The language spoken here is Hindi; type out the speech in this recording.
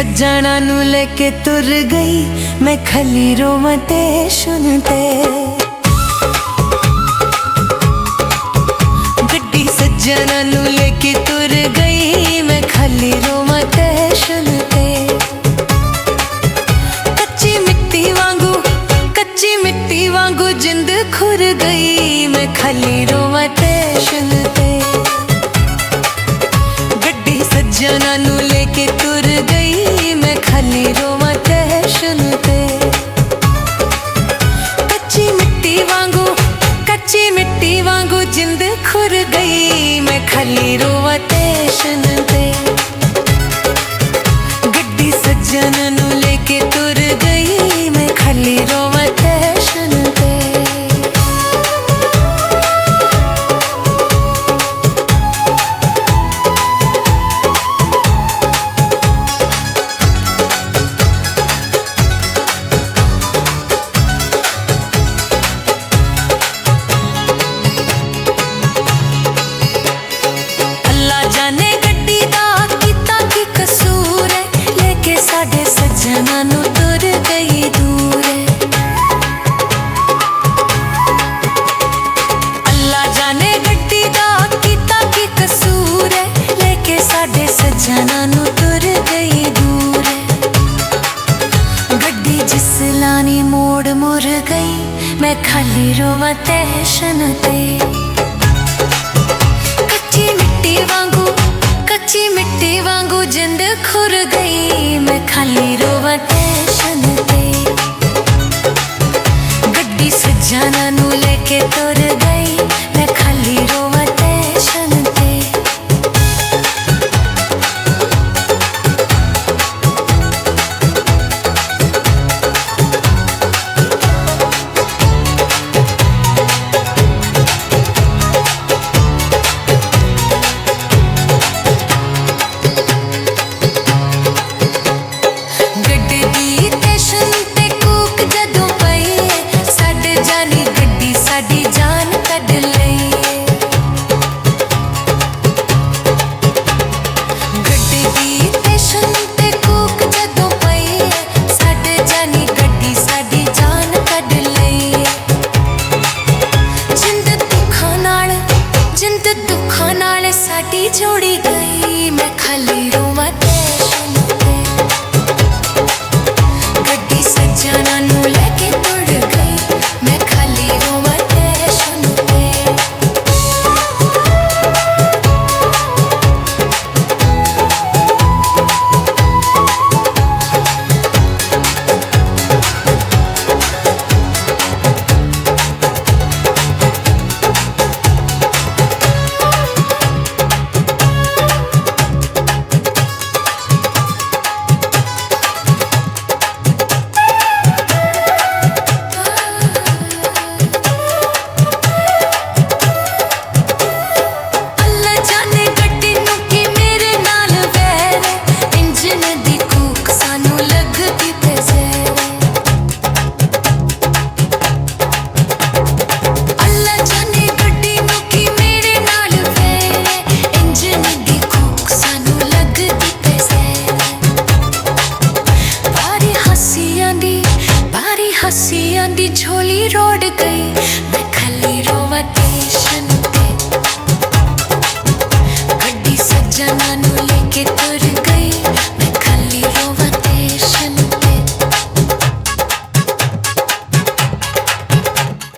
सज्जणा नू लेके तुर गई मैं खली रोवां ते सुनते। गड्डी सज्जणा नू लेके तुर गई मैं खली रोवां ते सुनते। कच्ची मिट्टी वांगू जिंद खुर गई मैं खली रोवां ते सुनते। गड्डी सज्जणा नू लेके तुर गई मैं खली रोवां ते सुनते। कच्ची मिट्टी वांगू जिंद खुर गई मैं खली रोवां ते सुनते। गड्डी सज्जणा नू लेके तुर गई मैं खली रोवां ते सुनते। सज्जणा नू तुर गई दूर अल्लाह जाने गड्डी दा कीता की कसूर है। लेके साडे सज्जणा नू तुर गई दूर। गड्डी जिस लानी मोड़ मुर गई मैं खाली रोवां तैशन ते। कच्ची मिट्टी वांगू जिंद खुर गई मैं खाली रोवां तैशन ते। गड्डी सज्जणा नू लेके तुर गई मैं खाली रोवां तैशन ते। दुखों नाल साडी जोड़ी गई मैं खाली रोवां तैशन ते। गड्डी सज्जणा नू लेके तुर गई मैं खाली रोवां तैशन ते। हंसी आंदी झोली रोड़ गई।